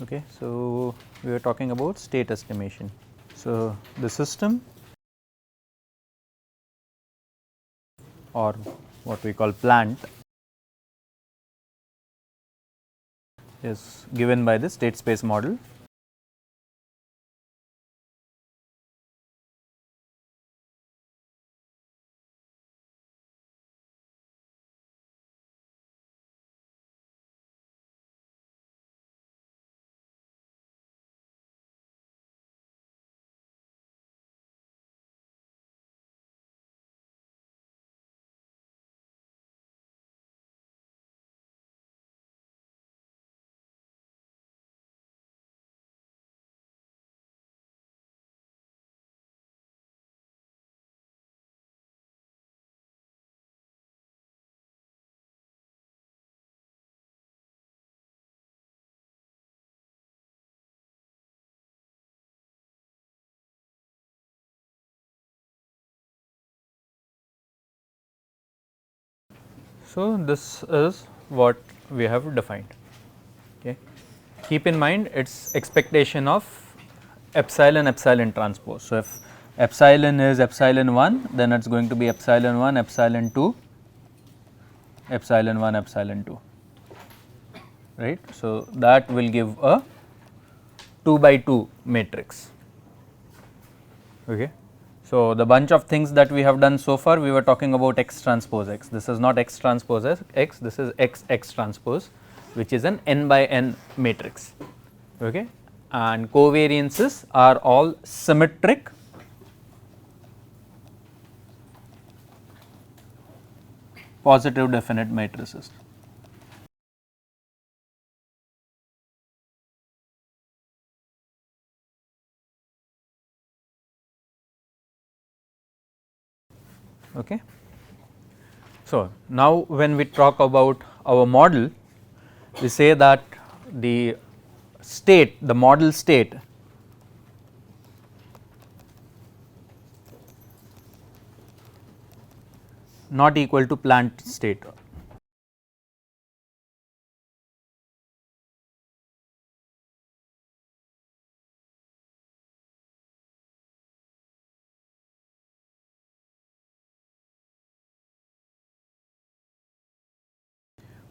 Okay, so we were talking about state estimation. So the system, or what we call plant, is given by the state space model. So this is what we have defined. Okay. Keep in mind its expectation of epsilon transpose. So if epsilon is epsilon 1, then it is going to be epsilon 1, epsilon 2, epsilon 1, epsilon 2, right. So that will give a 2 by 2 matrix. Okay. So the bunch of things that we have done so far, we were talking about x transpose x. This is not x transpose x, this is x transpose, which is an n by n matrix. Okay. And covariances are all symmetric positive definite matrices. Okay. So now when we talk about our model, we say that the state, the model state, not equal to plant state.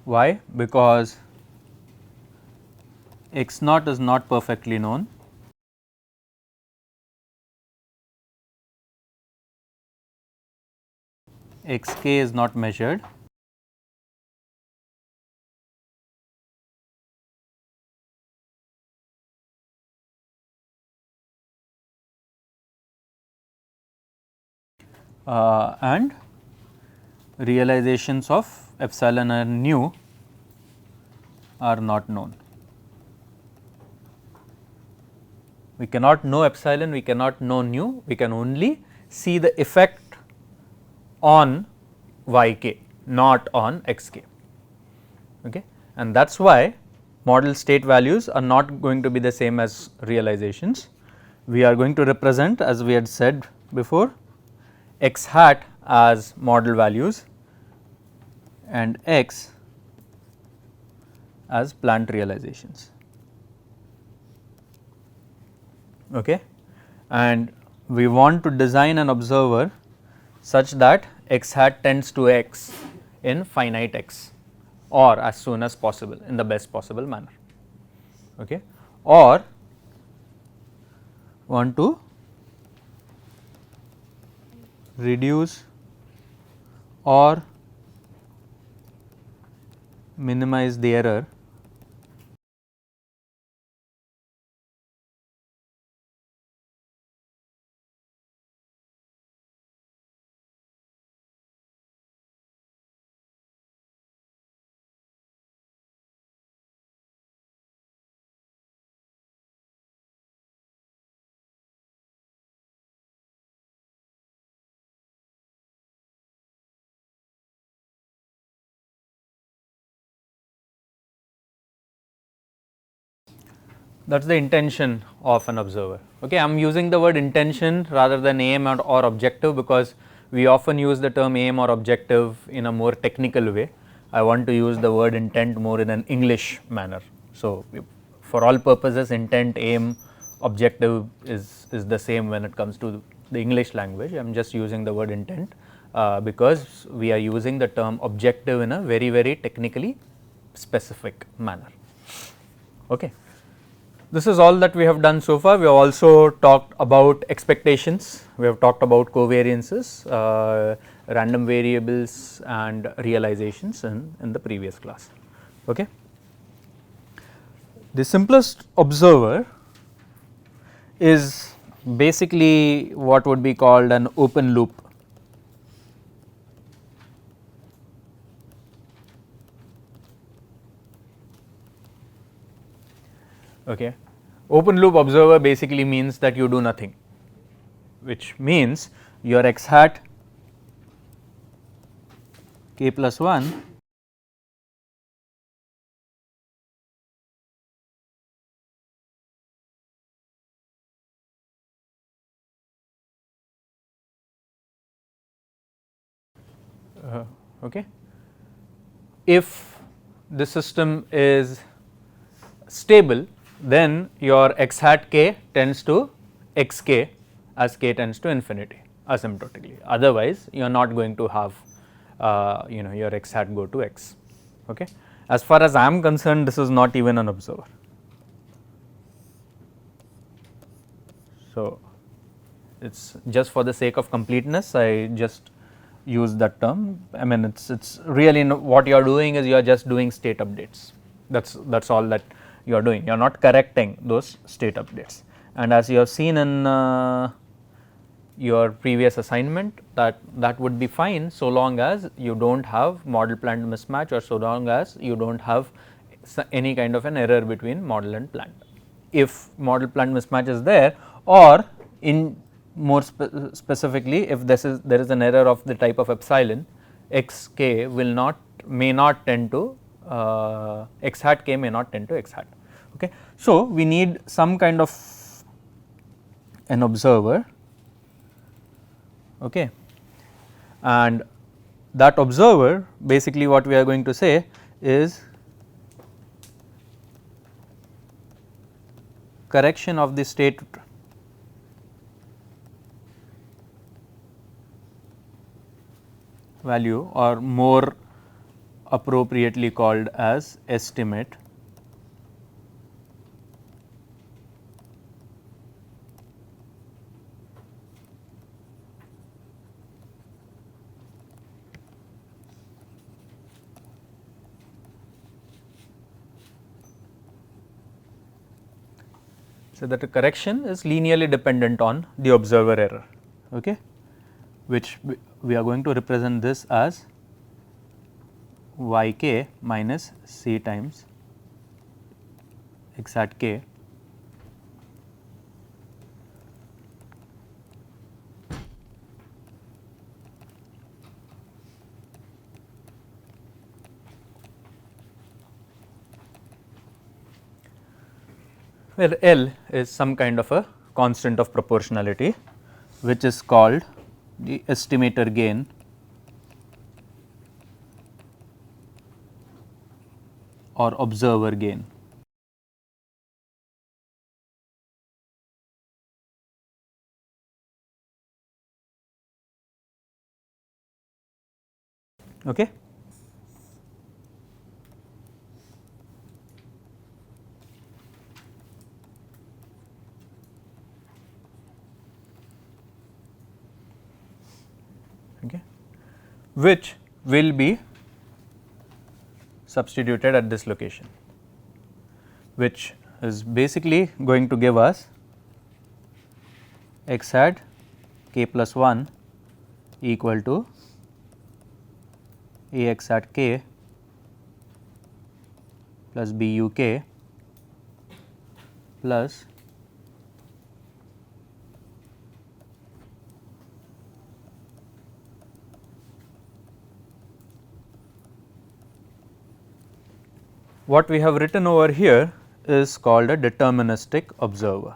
Why? Because x naught is not perfectly known, xk is not measured, and realizations of epsilon and nu are not known. We cannot know epsilon, we cannot know nu, we can only see the effect on yk, not on xk. Okay. And that is why model state values are not going to be the same as realizations. We are going to represent, as we had said before, x hat as model values and x as plant realizations. Okay. And we want to design an observer such that x hat tends to x in finite x, or as soon as possible in the best possible manner. Okay. Or want to reduce or minimize the error that is the intention of an observer. Okay. I am using the word intention rather than aim or objective, because we often use the term aim or objective in a more technical way. I want to use the word intent more in an English manner. So for all purposes intent, aim, objective is the same when it comes to the English language. I am just using the word intent because we are using the term objective in a very technically specific manner. Okay. This is all that we have done so far. We have also talked about expectations, we have talked about covariances, random variables and realizations in the previous class. Okay. The simplest observer is basically what would be called an open loop. Okay. Open loop observer basically means that you do nothing, which means your x hat k plus 1 okay. If the system is stable, then your x hat k tends to x k as k tends to infinity asymptotically, otherwise you are not going to have your x hat go to x. Okay. As far as I am concerned, this is not even an observer. So, it is just for the sake of completeness I just use that term. I mean it's really what you are doing is you are just doing state updates, that's all that you are doing, you are not correcting those state updates. And as you have seen in your previous assignment, that would be fine so long as you do not have model planned mismatch, or so long as you do not have any kind of an error between model and planned. If model planned mismatch is there, or in more specifically if there is an error of the type of epsilon, x k may not tend to x hat k may not tend to x hat. Okay. So, we need some kind of an observer, okay, and that observer basically what we are going to say is correction of the state value, or more appropriately called as estimate so that the correction is linearly dependent on the observer error, okay, which we are going to represent this as y k minus c times x hat k where L is some kind of a constant of proportionality, which is called the estimator gain or observer gain. Okay. Okay, which will be substituted at this location, which is basically going to give us x hat k plus 1 equal to a x hat k plus b u k plus what we have written over here is called a deterministic observer.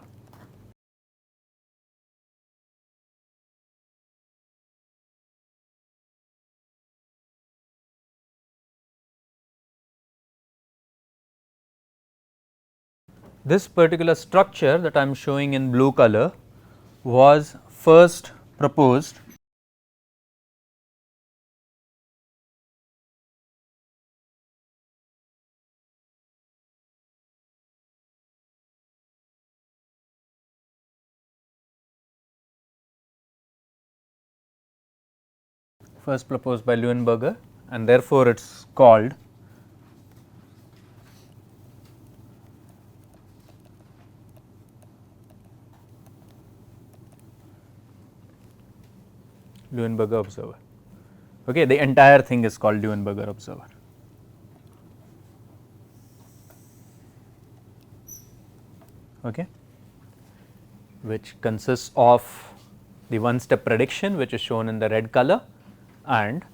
this particular structure that I am showing in blue color was first proposed by Leuenberger, and therefore it is called Leuenberger observer. Okay, the entire thing is called Leuenberger observer. Okay, which consists of the one step prediction, which is shown in the red color, and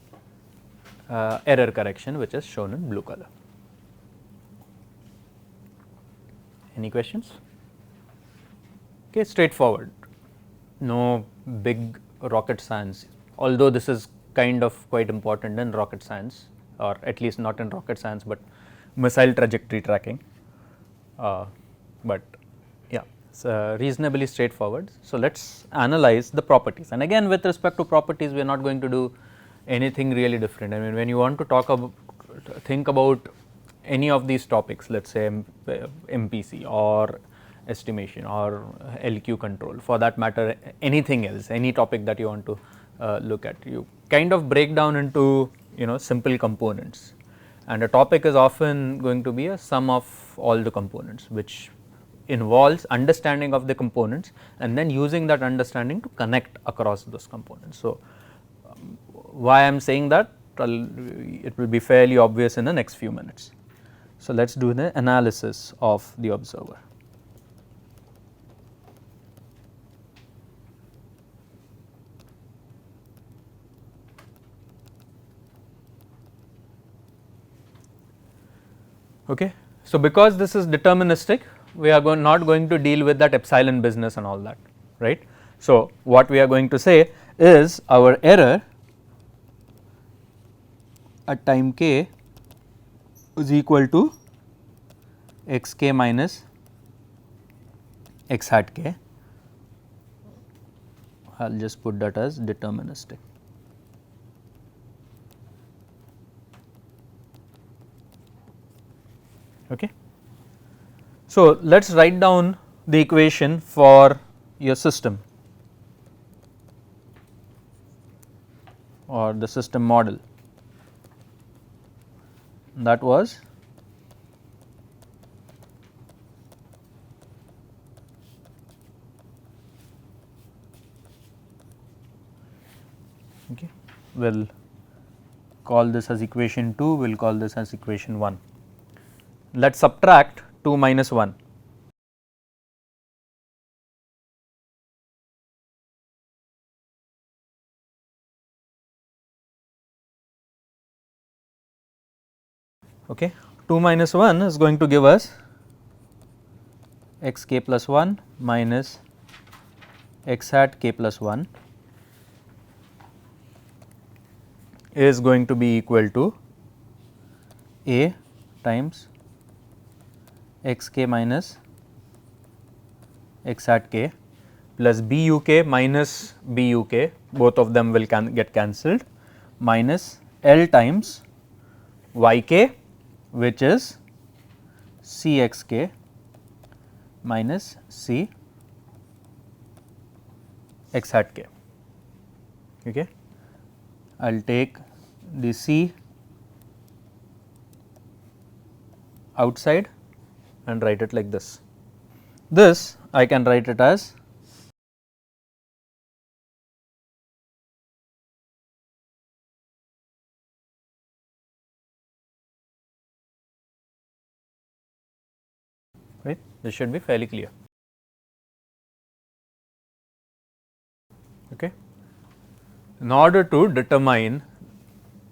error correction, which is shown in blue color. Any questions? Okay, straightforward, no big rocket science, although this is kind of quite important in rocket science, or at least not in rocket science, but missile trajectory tracking. But yeah, it's reasonably straightforward. So, let us analyze the properties, and again with respect to properties we are not going to do anything really different. I mean, when you want to talk about, think about any of these topics, let us say MPC or estimation or LQ control, for that matter anything else, any topic that you want to look at, you kind of break down into simple components, and a topic is often going to be a sum of all the components, which involves understanding of the components and then using that understanding to connect across those components. So, why I am saying that, it will be fairly obvious in the next few minutes. So, let us do the analysis of the observer. Okay. So, because this is deterministic, we are not going to deal with that epsilon business and all that, right. So, what we are going to say is our error at time k is equal to x k minus x hat k. I will just put that as deterministic. Okay. So, let us write down the equation for your system or the system model. That was okay. We will call this as equation 2, we will call this as equation 1. Let us subtract 2 minus 1. Okay. 2 minus 1 is going to give us x k plus 1 minus x hat k plus 1 is going to be equal to a times x k minus x hat k plus b u k minus b u k, both of them will get cancelled, minus L times y k, which is C x k minus C x hat k. Okay. I will take the C outside and write it like this. This I can write it as right. This should be fairly clear. Okay. In order to determine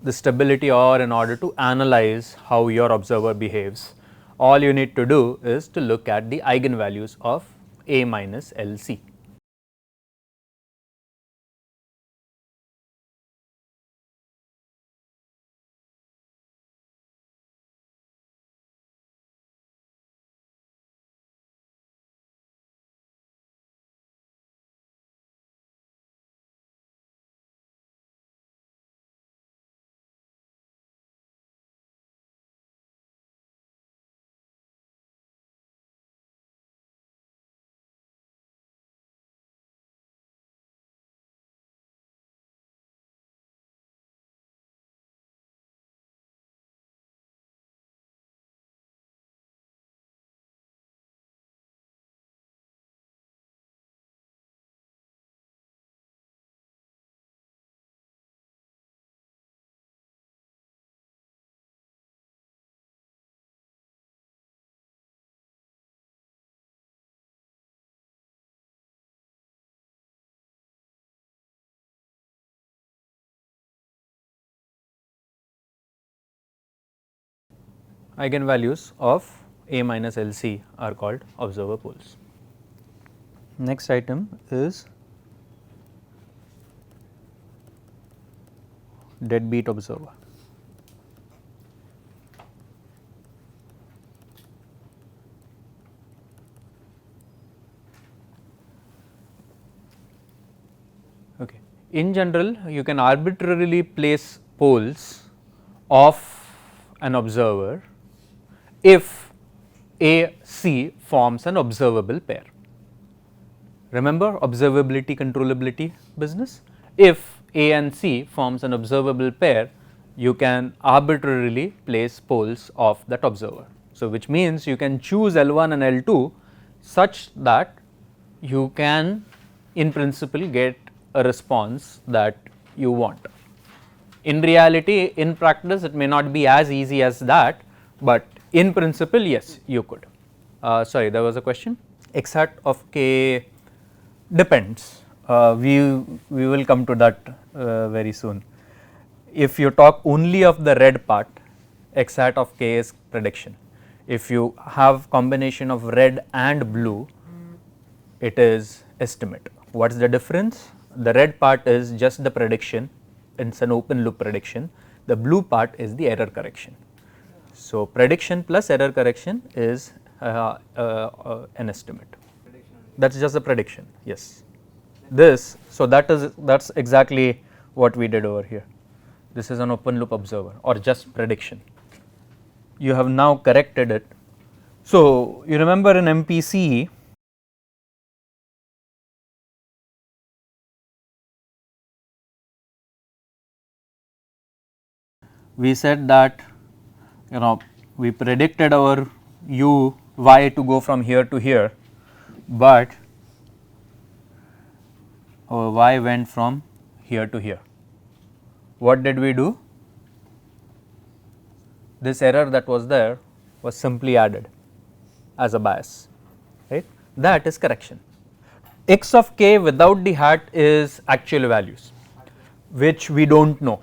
the stability or in order to analyze how your observer behaves, all you need to do is to look at the eigenvalues of A minus L C. eigenvalues of A minus LC are called observer poles. Next item is deadbeat observer. Okay. In general, you can arbitrarily place poles of an observer if A C forms an observable pair. Remember observability controllability business? If A and C forms an observable pair, you can arbitrarily place poles of that observer. So, which means you can choose L1 and L2 such that you can in principle get a response that you want. In reality, in practice it may not be as easy as that, but in principle yes, you could. Sorry, there was a question. X hat of k depends. We will come to that very soon. If you talk only of the red part, x hat of k is prediction. If you have combination of red and blue, it is estimate. What is the difference? The red part is just the prediction, it's an open loop prediction. The blue part is the error correction. So, prediction plus error correction is an estimate. That is just a prediction, yes. This, so that's exactly what we did over here. This is an open loop observer or just prediction. You have now corrected it. So, you remember in MPC, we said that we predicted our u y to go from here to here, but our y went from here to here. What did we do? This error that was there was simply added as a bias, right? That is correction. X of k without the hat is actual values, which we do not know.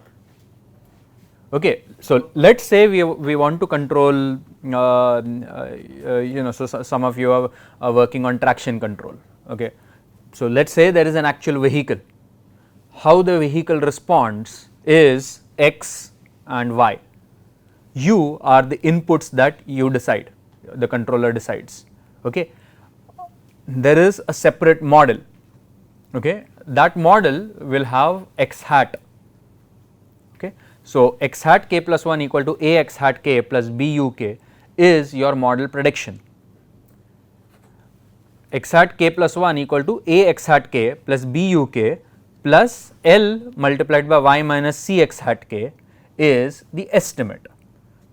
Okay, so let us say we want to control, so some of you are working on traction control. Okay, so let us say there is an actual vehicle. How the vehicle responds is x and y. U are the inputs that you decide, the controller decides. Okay, there is a separate model. Okay, that model will have x hat. Okay, so x hat k plus 1 equal to a x hat k plus b u k is your model prediction. X hat k plus 1 equal to a x hat k plus b u k plus L multiplied by y minus c x hat k is the estimate.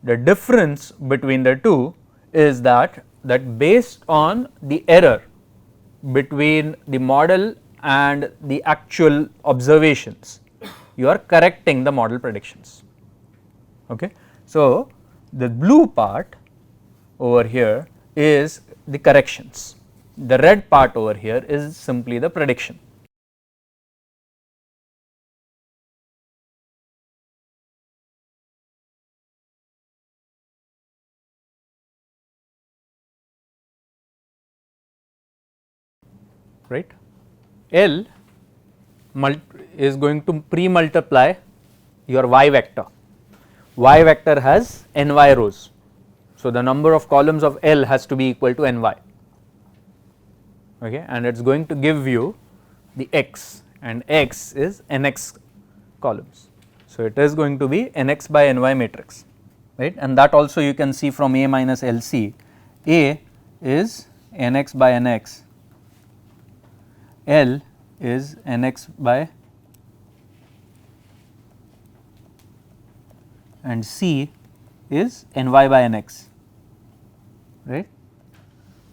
The difference between the two is that based on the error between the model and the actual observations, you are correcting the model predictions. Okay. So, the blue part over here is the corrections, the red part over here is simply the prediction. Right. L is going to pre-multiply your y vector. Y vector has ny rows. So, the number of columns of L has to be equal to ny, okay, and it is going to give you the x, and x is nx columns. So, it is going to be nx by ny matrix, right, and that also you can see from A minus LC. A is nx by nx, L is nx by, and C is ny by nx, right.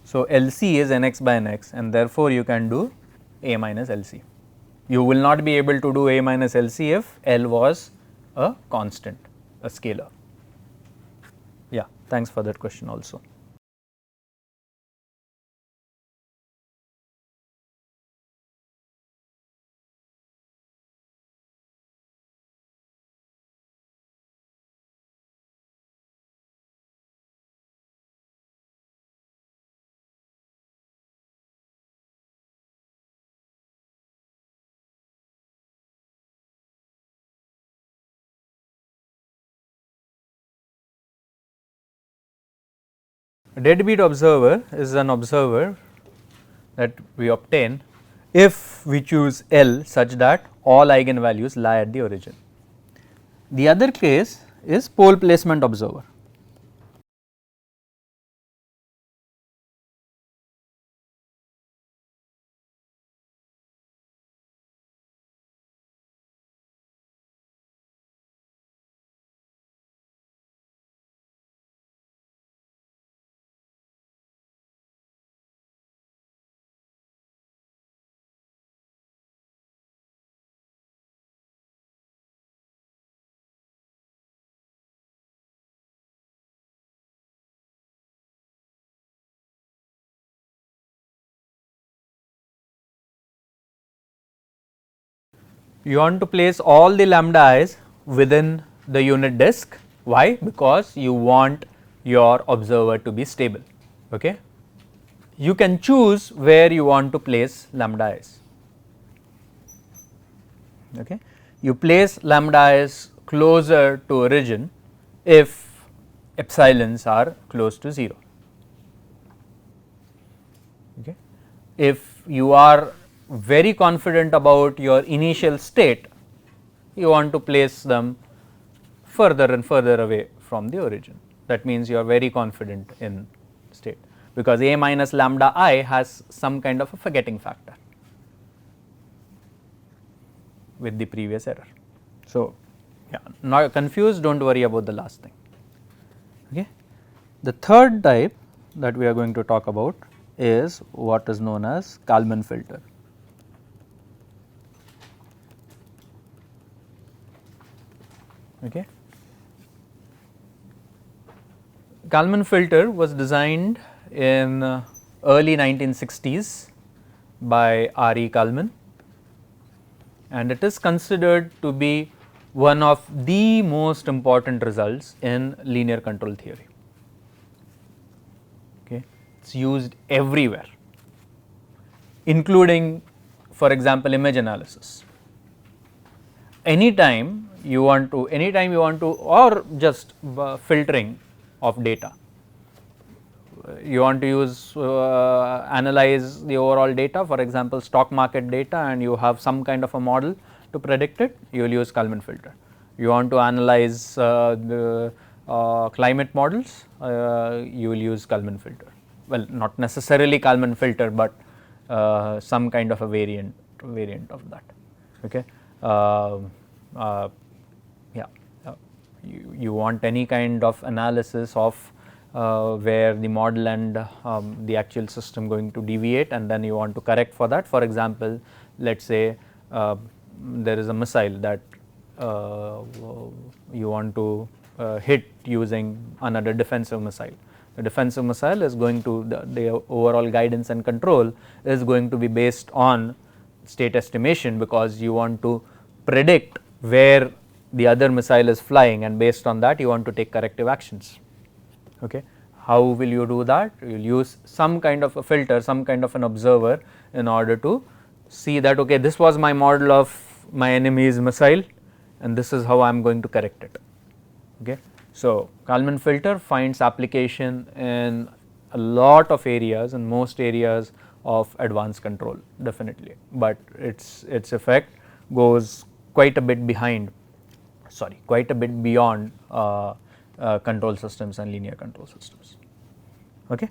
So, LC is nx by nx, and therefore, you can do A minus LC. You will not be able to do A minus LC if L was a constant, a scalar. Yeah, thanks for that question also. A deadbeat observer is an observer that we obtain if we choose L such that all eigenvalues lie at the origin. The other case is pole placement observer. You want to place all the lambda i's within the unit disk. Why? Because you want your observer to be stable. Okay. You can choose where you want to place lambda i's. Okay. You place lambda i's closer to origin if epsilons are close to 0. Okay. If you are very confident about your initial state, you want to place them further and further away from the origin. That means you are very confident in state, because A minus lambda I has some kind of a forgetting factor with the previous error. So, yeah, not confused, do not worry about the last thing. Okay. The third type that we are going to talk about is what is known as Kalman filter. Okay. Kalman filter was designed in early 1960s by R. E. Kalman, and it is considered to be one of the most important results in linear control theory. Okay. It is used everywhere, including, for example, image analysis. Anytime you want to, or just filtering of data, you want to use analyze the overall data, for example, stock market data, and you have some kind of a model to predict it, you will use Kalman filter. You want to analyze the climate models, you will use Kalman filter. Well, not necessarily Kalman filter, but some kind of a variant of that. Okay. Yeah, you want any kind of analysis of where the model and the actual system going to deviate, and then you want to correct for that. For example, let us say there is a missile that you want to hit using another defensive missile. The defensive missile is going to, the overall guidance and control is going to be based on state estimation, because you want to predict where the other missile is flying, and based on that you want to take corrective actions. Okay. How will you do that? You will use some kind of a filter, some kind of an observer, in order to see that, okay, this was my model of my enemy's missile and this is how I am going to correct it. Okay. So, Kalman filter finds application in a lot of areas, in most areas of advanced control, definitely, but its effect goes quite a bit beyond control systems and linear control systems. Okay.